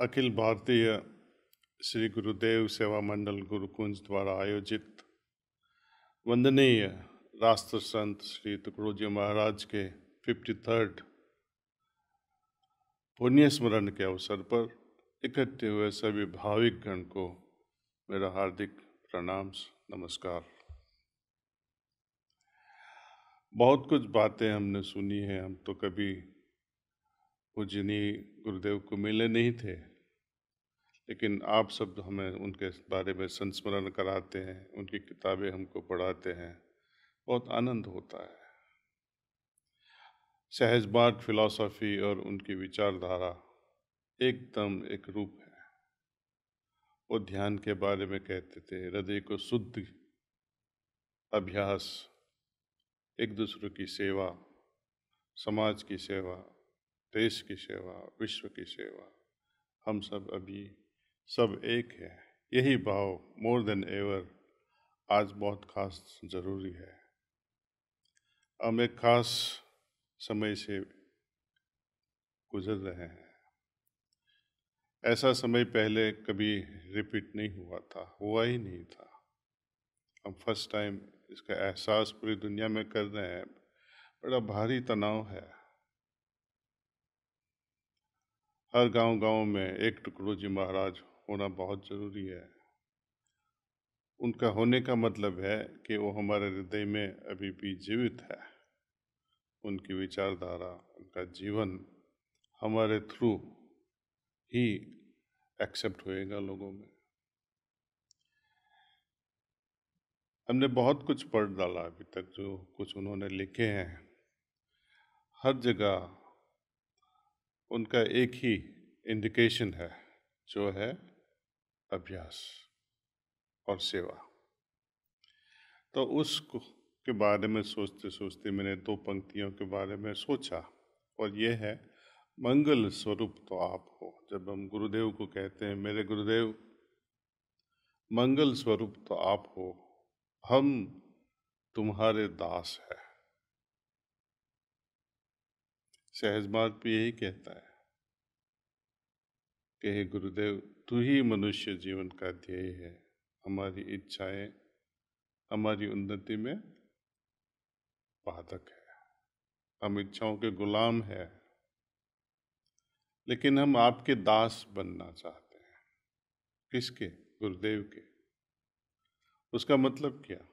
अखिल भारतीय श्री गुरुदेव सेवा मंडल गुरुकुंज द्वारा आयोजित वंदनीय राष्ट्र संत श्री तुकडोजी जी महाराज के 53rd पुण्य स्मरण के अवसर पर इकट्ठे हुए सभी भाविक गण को मेरा हार्दिक प्रणाम नमस्कार। बहुत कुछ बातें हमने सुनी हैं। हम तो कभी पूजनीय गुरुदेव को मिले नहीं थे, लेकिन आप सब हमें उनके बारे में संस्मरण कराते हैं, उनकी किताबें हमको पढ़ाते हैं, बहुत आनंद होता है। सहजबात फिलॉसफी और उनकी विचारधारा एकदम एक रूप है। वो ध्यान के बारे में कहते थे, हृदय को शुद्ध अभ्यास, एक दूसरे की सेवा, समाज की सेवा, देश की सेवा, विश्व की सेवा, हम सब अभी सब एक है। यही भाव मोर देन एवर आज बहुत खास जरूरी है। हम एक खास समय से गुजर रहे हैं। ऐसा समय पहले कभी रिपीट नहीं हुआ था, हुआ ही नहीं था। हम फर्स्ट टाइम इसका एहसास पूरी दुनिया में कर रहे हैं। बड़ा भारी तनाव है। हर गांव में एक तुकडोजी महाराज होना बहुत जरूरी है। उनका होने का मतलब है कि वो हमारे हृदय में अभी भी जीवित है। उनकी विचारधारा, उनका जीवन हमारे थ्रू ही एक्सेप्ट होएगा लोगों में। हमने बहुत कुछ पढ़ डाला अभी तक, जो कुछ उन्होंने लिखे हैं। हर जगह उनका एक ही इंडिकेशन है, जो है अभ्यास और सेवा। तो उसको के बारे में सोचते सोचते मैंने दो पंक्तियों के बारे में सोचा, और ये है, मंगल स्वरूप तो आप हो। जब हम गुरुदेव को कहते हैं, मेरे गुरुदेव मंगल स्वरूप तो आप हो, हम तुम्हारे दास है। सहजबात भी यही कहता है कि हे गुरुदेव, तू ही मनुष्य जीवन का ध्येय है। हमारी इच्छाएं हमारी उन्नति में बाधक है। हम इच्छाओं के गुलाम है, लेकिन हम आपके दास बनना चाहते हैं। किसके? गुरुदेव के। उसका मतलब क्या?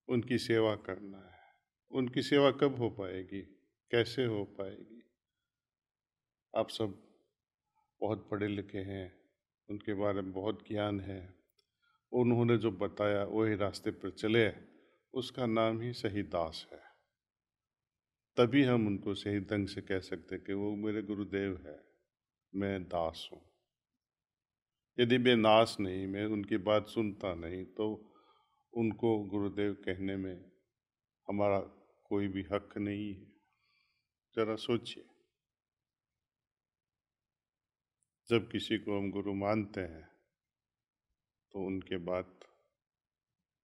उनकी सेवा करना है। उनकी सेवा कब हो पाएगी, कैसे हो पाएगी? आप सब बहुत पढ़े लिखे हैं, उनके बारे में बहुत ज्ञान है। उन्होंने जो बताया वही रास्ते पर चले, उसका नाम ही सही दास है। तभी हम उनको सही ढंग से कह सकते कि वो मेरे गुरुदेव है, मैं दास हूँ। यदि मैं दास नहीं, मैं उनकी बात सुनता नहीं, तो उनको गुरुदेव कहने में हमारा कोई भी हक नहीं है। जरा सोचिए, जब किसी को हम गुरु मानते हैं तो उनके बाद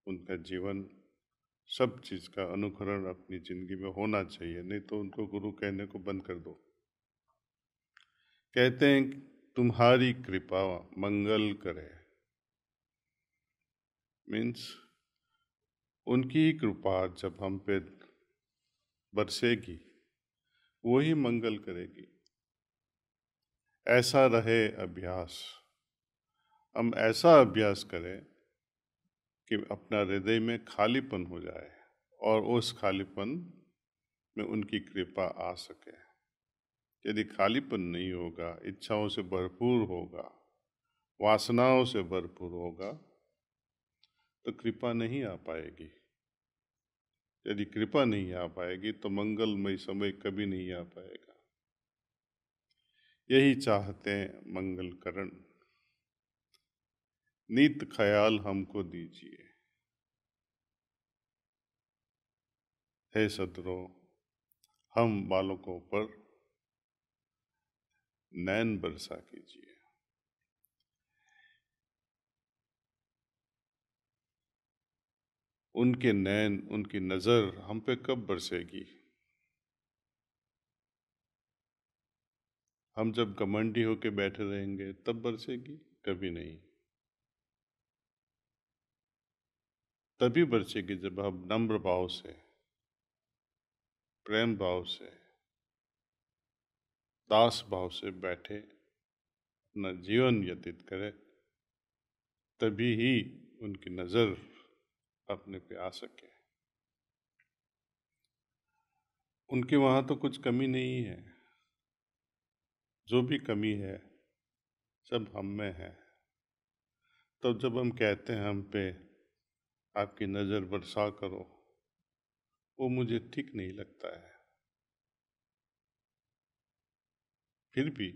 उनका जीवन, सब चीज का अनुकरण अपनी जिंदगी में होना चाहिए, नहीं तो उनको गुरु कहने को बंद कर दो। कहते हैं तुम्हारी कृपा मंगल करे, मीन्स उनकी कृपा जब हम पे बरसेगी, वो ही मंगल करेगी। ऐसा रहे अभ्यास, हम ऐसा अभ्यास करें कि अपना हृदय में खालीपन हो जाए, और उस खालीपन में उनकी कृपा आ सके। यदि खालीपन नहीं होगा, इच्छाओं से भरपूर होगा, वासनाओं से भरपूर होगा, तो कृपा नहीं आ पाएगी। यदि कृपा नहीं आ पाएगी तो मंगलमय समय कभी नहीं आ पाएगा। यही चाहते हैं मंगलकरण। नीत ख्याल हमको दीजिए, हे सदरो, हम बालकों पर नैन बरसा कीजिए। उनके नैन, उनकी नजर हम पे कब बरसेगी? हम जब घमंडी होके बैठे रहेंगे तब बरसेगी? कभी नहीं। तभी बरसेगी जब हम नम्र भाव से, प्रेम भाव से, दास भाव से बैठे अपना जीवन व्यतीत करें, तभी ही उनकी नजर अपने पे आ सके। उनके वहां तो कुछ कमी नहीं है, जो भी कमी है सब हम में है। तो जब हम कहते हैं हम पे आपकी नजर बरसा करो, वो मुझे ठीक नहीं लगता है। फिर भी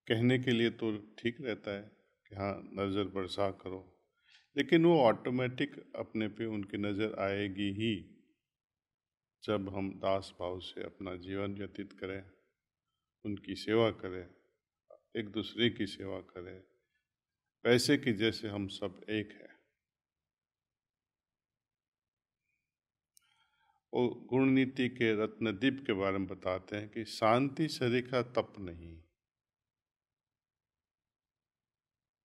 कहने के लिए तो ठीक रहता है कि हाँ नजर बरसा करो, लेकिन वो ऑटोमेटिक अपने पे उनकी नजर आएगी ही जब हम दास भाव से अपना जीवन व्यतीत करें, उनकी सेवा करें, एक दूसरे की सेवा करें, वैसे कि जैसे हम सब एक हैं। वो गुण नीति के रत्नदीप के बारे में बताते हैं कि शांति सरीखा तप नहीं,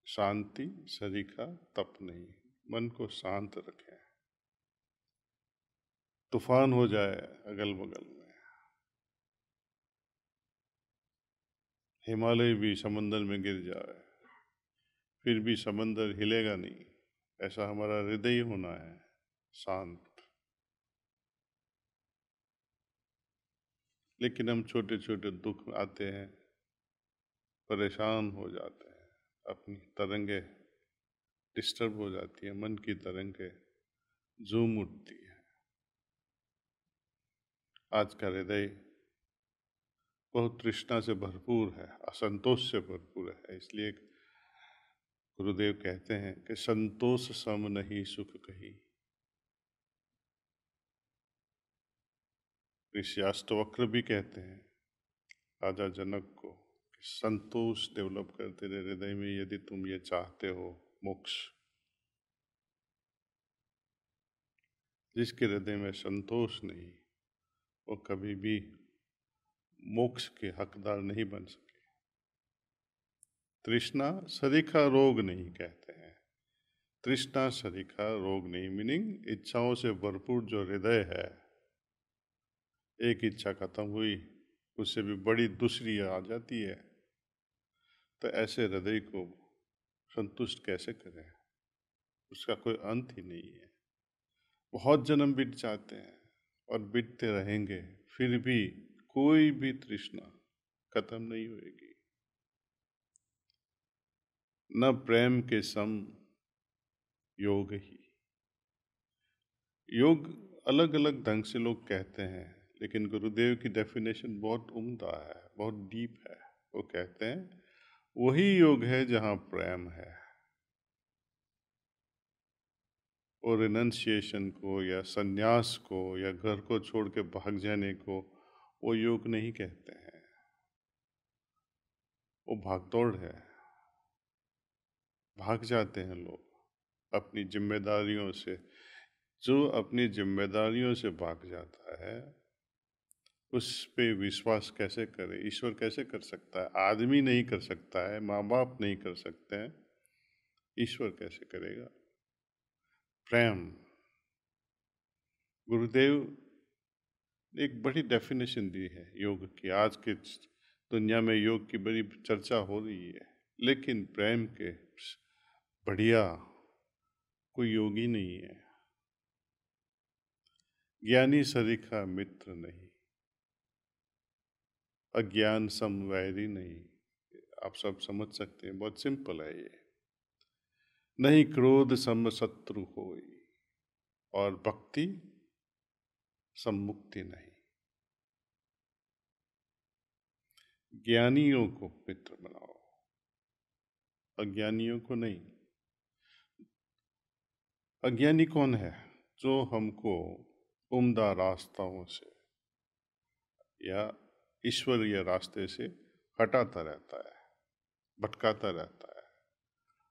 शांति सरीखा तप नहीं। मन को शांत रखें, तूफान हो जाए अगल बगल में, हिमालय भी समंदर में गिर जाए, फिर भी समंदर हिलेगा नहीं। ऐसा हमारा हृदय होना है, शांत। लेकिन हम छोटे छोटे दुख आते हैं, परेशान हो जाते हैं, अपनी तरंगे डिस्टर्ब हो जाती है, मन की तरंगे झूम उठती है। आज का हृदय बहुत तृष्णा से भरपूर है, असंतोष से भरपूर है। इसलिए गुरुदेव कहते हैं कि संतोष सम नहीं सुख कही। ऋषि अष्टवक्र भी कहते हैं राजा जनक को कि संतोष डेवलप कर तेरे हृदय में, यदि तुम ये चाहते हो मोक्ष। जिसके हृदय में संतोष नहीं, वो कभी भी मोक्ष के हकदार नहीं बन सके। तृष्णा सरीखा रोग नहीं कहते हैं। तृष्णा सरीखा रोग नहीं, मीनिंग इच्छाओं से भरपूर जो हृदय है, एक इच्छा खत्म हुई, उससे भी बड़ी दूसरी आ जाती है। तो ऐसे हृदय को संतुष्ट कैसे करें? उसका कोई अंत ही नहीं है। बहुत जन्म बीत जाते हैं और बीतते रहेंगे, फिर भी कोई भी तृष्णा खत्म नहीं होगी। न प्रेम के सम योग ही। योग अलग अलग ढंग से लोग कहते हैं, लेकिन गुरुदेव की डेफिनेशन बहुत उम्दा है, बहुत डीप है। वो कहते हैं वही योग है जहां प्रेम है। और रिनंसिएशन को या संन्यास को या घर को छोड़ के भाग जाने को वो योग नहीं कहते हैं, वो भागदौड़ है। भाग जाते हैं लोग अपनी जिम्मेदारियों से। जो अपनी जिम्मेदारियों से भाग जाता है, उस पे विश्वास कैसे करे? ईश्वर कैसे कर सकता है? आदमी नहीं कर सकता है, माँ बाप नहीं कर सकते हैं, ईश्वर कैसे करेगा? प्रेम। गुरुदेव ने एक बड़ी डेफिनेशन दी है योग की। आज के दुनिया में योग की बड़ी चर्चा हो रही है, लेकिन प्रेम के बढ़िया कोई योगी नहीं है। ज्ञानी सरीखा मित्र नहीं, अज्ञान सम वैरी नहीं। आप सब समझ सकते हैं, बहुत सिंपल है ये। नहीं क्रोध सम शत्रु होई, और भक्ति सम मुक्ति नहीं। ज्ञानियों को मित्र बनाओ, अज्ञानियों को नहीं। अज्ञानी कौन है? जो हमको उम्दा रास्ताओं से या ईश्वरीय रास्ते से हटाता रहता है, भटकाता रहता है।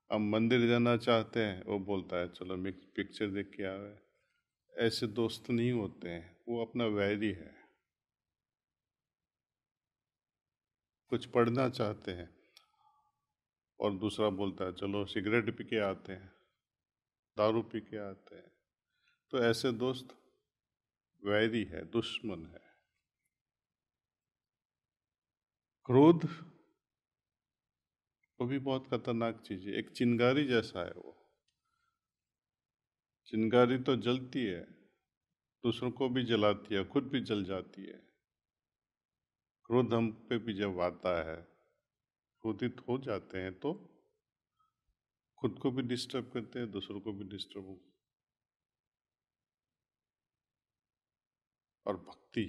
हम मंदिर जाना चाहते हैं, वो बोलता है चलो पिक्चर देख के आवे। ऐसे दोस्त नहीं होते हैं, वो अपना वैरी है। कुछ पढ़ना चाहते हैं और दूसरा बोलता है चलो सिगरेट पी के आते हैं, दारू पी के आते हैं। तो ऐसे दोस्त वैरी है, दुश्मन है। क्रोध वो भी बहुत खतरनाक चीज है, एक चिंगारी जैसा है वो। चिंगारी तो जलती है, दूसरों को भी जलाती है, खुद भी जल जाती है। क्रोध हम पे भी जब आता है, क्रोधित हो जाते हैं तो खुद को भी डिस्टर्ब करते हैं, दूसरों को भी डिस्टर्ब। और भक्ति,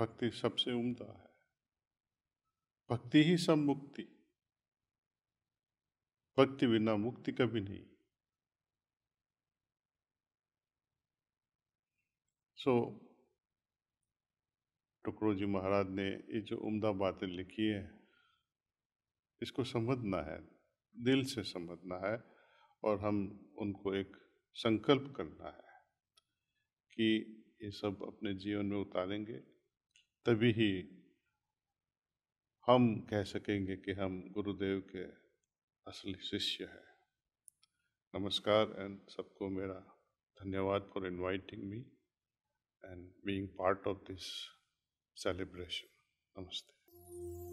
भक्ति सबसे उम्दा है। भक्ति ही सब मुक्ति, भक्ति बिना मुक्ति कभी नहीं। सो टुकड़ो जी महाराज ने ये जो उम्दा बातें लिखी है, इसको समझना है, दिल से समझना है, और हम उनको एक संकल्प करना है कि ये सब अपने जीवन में उतारेंगे, तभी ही हम कह सकेंगे कि हम गुरुदेव के असली शिष्य हैं। नमस्कार, एंड सबको मेरा धन्यवाद for inviting me and being part of this celebration. Namaste.